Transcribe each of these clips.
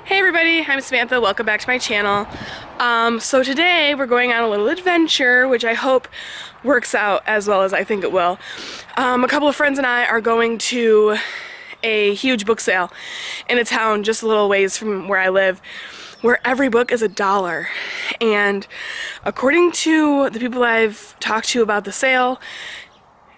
Hey everybody, I'm Samantha. Welcome back to my channel. So today we're going on a little adventure, which I hope works out as well as I think it will. A couple of friends and I are going to a huge book sale in a town just a little ways from where I live, where every book is $1. And according to the people I've talked to about the sale,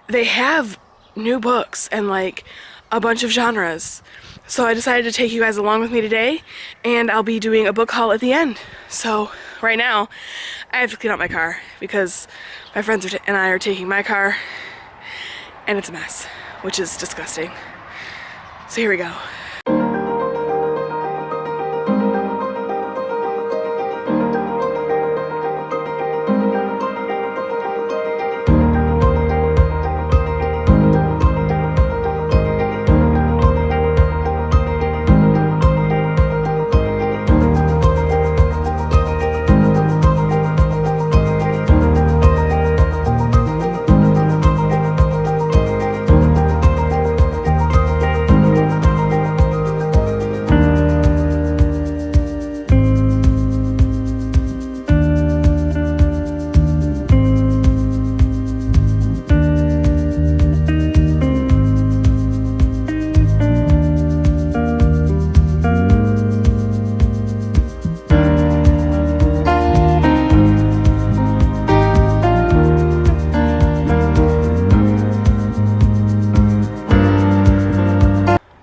they have new books and like a bunch of genres. So I decided to take you guys along with me today, and I'll be doing a book haul at the end. So right now, I have to clean out my car because my friends and I are taking my car, and it's a mess, which is disgusting. So here we go.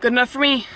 Good enough for me.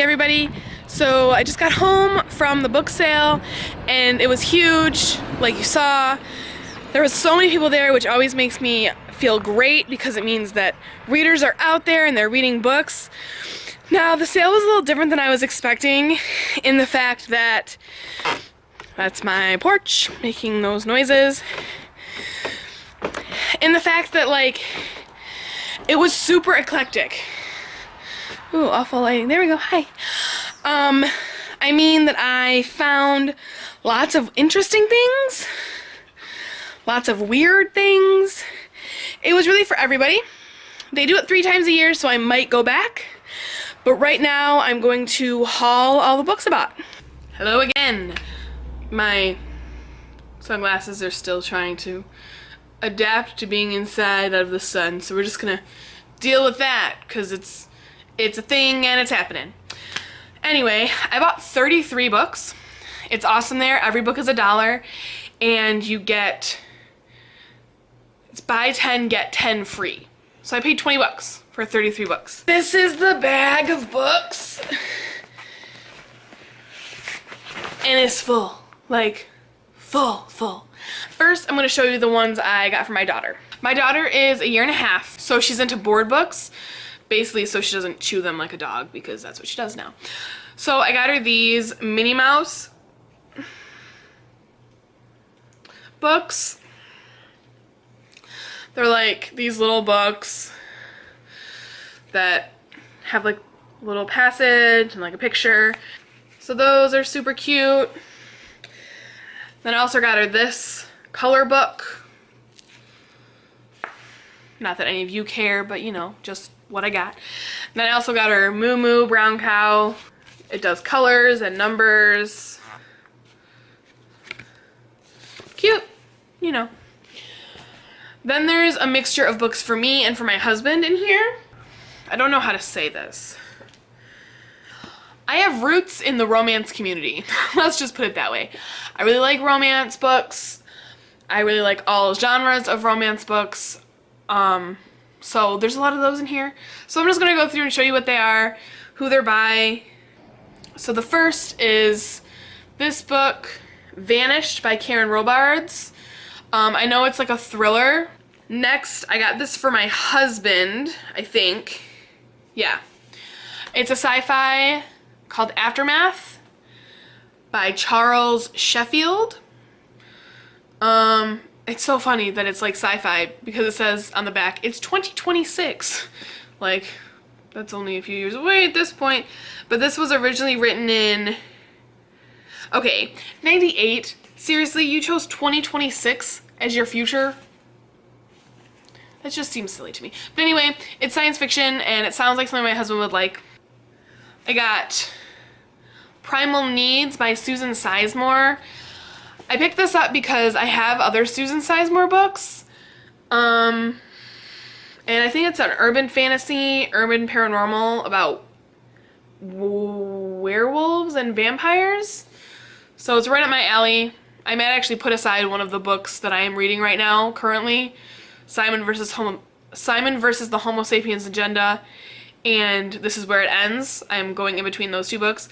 Hey everybody, so I just got home from the book sale and it was huge, like you saw. There was so many people there, which always makes me feel great because it means that readers are out there and they're reading books. Now the sale was a little different than I was expecting in the fact that that's my porch making those noises. In the fact that like it was super eclectic. Ooh, awful lighting. There we go. Hi. I mean that I found lots of interesting things, lots of weird things. It was really for everybody. They do it 3 times a year, so I might go back. But right now, I'm going to haul all the books I bought. Hello again. My sunglasses are still trying to adapt to being inside of the sun, so we're just gonna deal with that because it's a thing and it's happening. Anyway, I bought 33 books. It's awesome there. Every book is $1 and you get, it's buy 10 get 10 free. So I paid 20 bucks for 33 books. This is the bag of books. And it's full, like full. First, I'm gonna show you the ones I got for my daughter. My daughter is 1.5 years, so she's into board books. Basically, so she doesn't chew them like a dog because that's what she does now. So I got her these Minnie Mouse books. They're like these little books that have like a little passage and like a picture. So those are super cute. Then I also got her this color book. Not that any of you care, but you know, just what I got. And then I also got her Moo Moo Brown Cow. It does colors and numbers. Cute, you know. Then there's a mixture of books for me and for my husband in here. I don't know how to say this. I have roots in the romance community. Let's just put it that way. I really like romance books. I really like all genres of romance books. So there's a lot of those in here. So I'm just gonna go through and show you what they are, who they're by. So the first is this book, Vanished by Karen Robards. I know it's like a thriller. Next, I got this for my husband, I think. Yeah. It's a sci-fi called Aftermath by Charles Sheffield. It's so funny that it's like sci-fi because it says on the back, it's 2026. Like, that's only a few years away at this point. But this was originally written in, okay, 98. Seriously, you chose 2026 as your future? That just seems silly to me. But anyway, it's science fiction and it sounds like something my husband would like. I got Primal Needs by Susan Sizemore. I picked this up because I have other Susan Sizemore books. And I think it's an urban fantasy, urban paranormal about werewolves and vampires. So it's right up my alley. I might actually put aside one of the books that I am reading right now currently. Simon versus the Homo Sapiens Agenda, and This Is Where It Ends. I'm going in between those 2 books.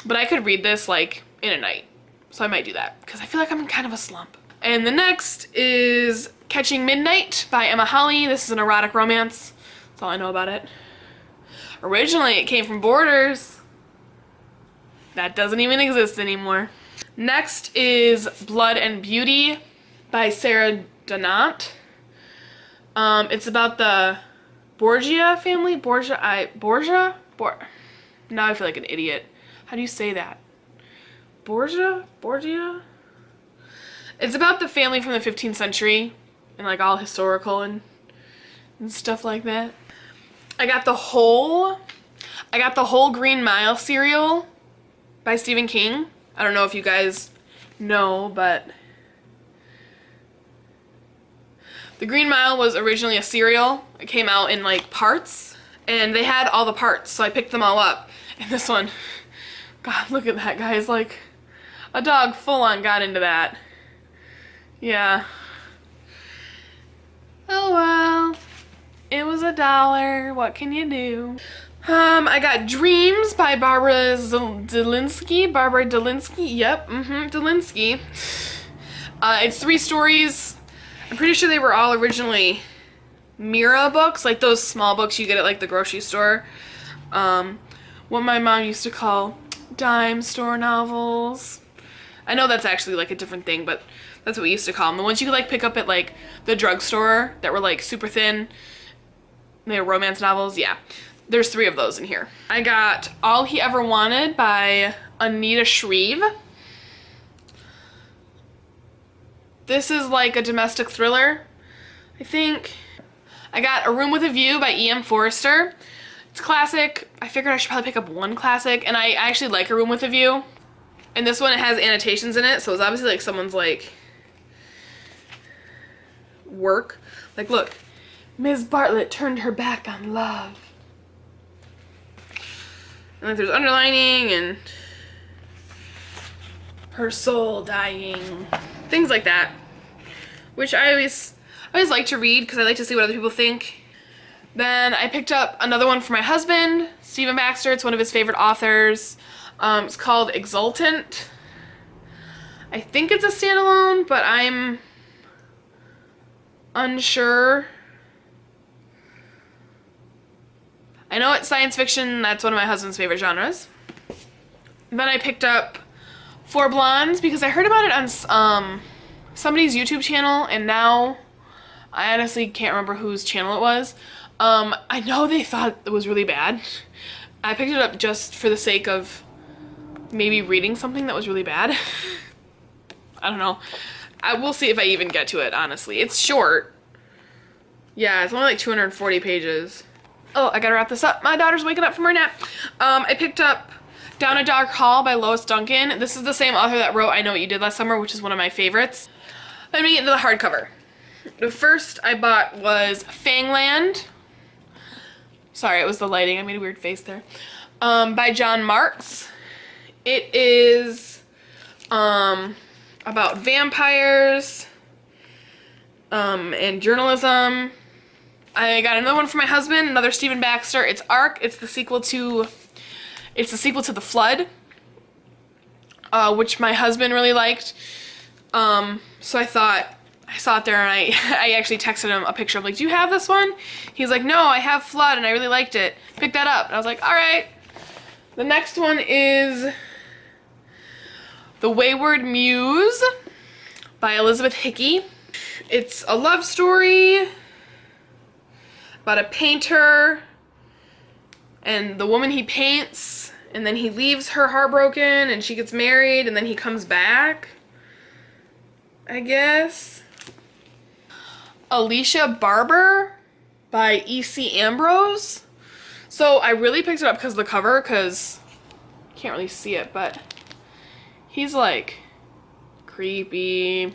But I could read this like in a night. So I might do that because I feel like I'm in kind of a slump. And the next is Catching Midnight by Emma Holly. This is an erotic romance. That's all I know about it. Originally it came from Borders. That doesn't even exist anymore. Next is Blood and Beauty by Sarah Donat. It's about the Borgia family. Now I feel like an idiot. How do you say that? Borgia? It's about the family from the 15th century and like all historical and stuff like that. I got the whole Green Mile serial by Stephen King. I don't know if you guys know, but the Green Mile was originally a serial. It came out in like parts and they had all the parts, so I picked them all up. And this one, God, look at that, guys. Like, a dog full on got into that. Yeah. Oh well. It was $1. What can you do? I got Dreams by Barbara Delinsky. Yep, Delinsky. It's 3 stories. I'm pretty sure they were all originally Mira books, like those small books you get at like the grocery store. What my mom used to call dime store novels. I know that's actually like a different thing, but that's what we used to call them. The ones you could like pick up at like the drugstore that were like super thin. They were romance novels, yeah. There's 3 of those in here. I got All He Ever Wanted by Anita Shreve. This is like a domestic thriller, I think. I got A Room with a View by E.M. Forrester. It's classic. I figured I should probably pick up one classic, and I actually like A Room with a View. And this one, it has annotations in it, so it's obviously like someone's like work. Like, look, Ms. Bartlett turned her back on love. And like there's underlining and her soul dying, things like that, which I always like to read because I like to see what other people think. Then I picked up another one for my husband, Stephen Baxter. It's one of his favorite authors. It's called Exultant. I think it's a standalone, but I'm unsure. I know it's science fiction. That's one of my husband's favorite genres. Then I picked up Four Blondes because I heard about it on somebody's YouTube channel, and now I honestly can't remember whose channel it was. I know they thought it was really bad. I picked it up just for the sake of maybe reading something that was really bad. I don't know. We'll see if I even get to it, honestly. It's short. Yeah, it's only like 240 pages. Oh, I gotta wrap this up. My daughter's waking up from her nap. I picked up Down a Dark Hall by Lois Duncan. This is the same author that wrote I Know What You Did Last Summer, which is one of my favorites. Let me get into the hardcover. The first I bought was Fangland. Sorry, it was the lighting. I made a weird face there. By John Marks. It is about vampires and journalism. I got another one for my husband, another Stephen Baxter. It's Ark. It's the sequel to The Flood, which my husband really liked. So I saw it there, and I actually texted him a picture. I'm like, do you have this one? He's like, no, I have Flood, and I really liked it. Pick that up. And I was like, all right. The next one is The Wayward Muse by Elizabeth Hickey. It's a love story about a painter and the woman he paints, and then he leaves her heartbroken, and she gets married, and then he comes back, I guess. Alicia Barber by E.C. Ambrose. So I really picked it up because of the cover, because you can't really see it, but he's like creepy.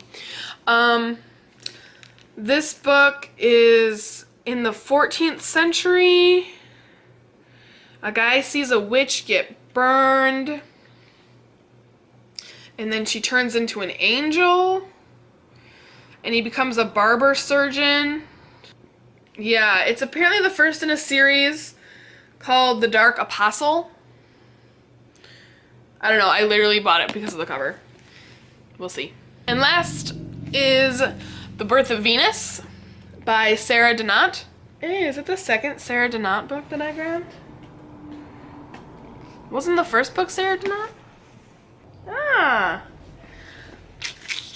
This book is in the 14th century. A guy sees a witch get burned, and then she turns into an angel, and he becomes a barber surgeon. Yeah, it's apparently the first in a series called The Dark Apostle. I don't know, I literally bought it because of the cover. We'll see. And last is The Birth of Venus by Sarah Donat. Hey, is it the second Sarah Donat book that I grabbed? Wasn't the first book Sarah Donat? Ah.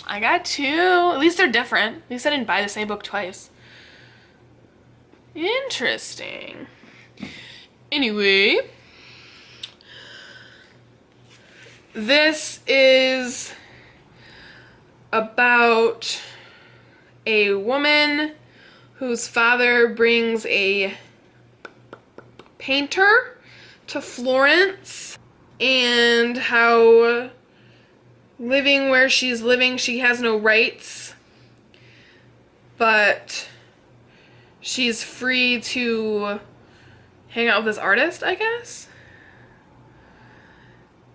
I got 2. At least they're different. At least I didn't buy the same book twice. Interesting. Anyway. This is about a woman whose father brings a painter to Florence, and how living where she's living, she has no rights, but she's free to hang out with this artist, I guess.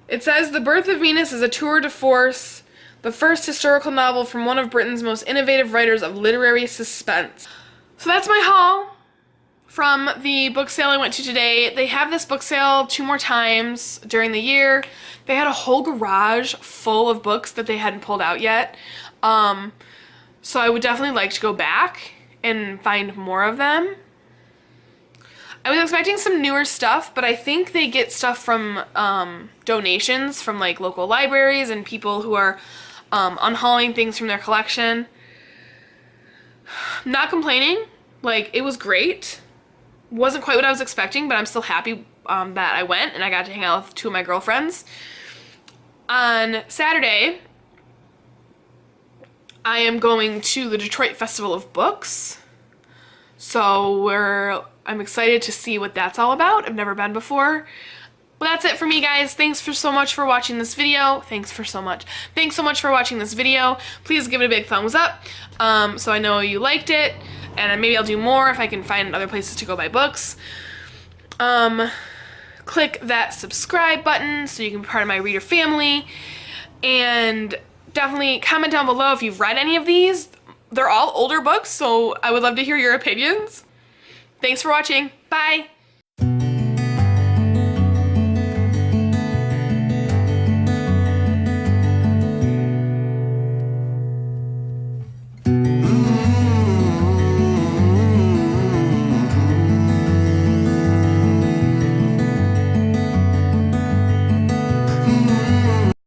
It says The Birth of Venus is a tour de force, the first historical novel from one of Britain's most innovative writers of literary suspense. So that's my haul from the book sale I went to today. They have this book sale 2 more times during the year. They had a whole garage full of books that they hadn't pulled out yet. So I would definitely like to go back and find more of them. I was expecting some newer stuff, but I think they get stuff from donations from like local libraries and people who are unhauling things from their collection. Not complaining, like it was great. Wasn't quite what I was expecting, but I'm still happy that I went and I got to hang out with 2 of my girlfriends. On Saturday, I am going to the Detroit Festival of Books. So I'm excited to see what that's all about. I've never been before. Well, that's it for me, guys. Thanks so much for watching this video. Thanks so much for watching this video. Please give it a big thumbs up so I know you liked it. And maybe I'll do more if I can find other places to go buy books. Click that subscribe button so you can be part of my reader family. And definitely comment down below if you've read any of these. They're all older books, so I would love to hear your opinions. Thanks for watching. Bye!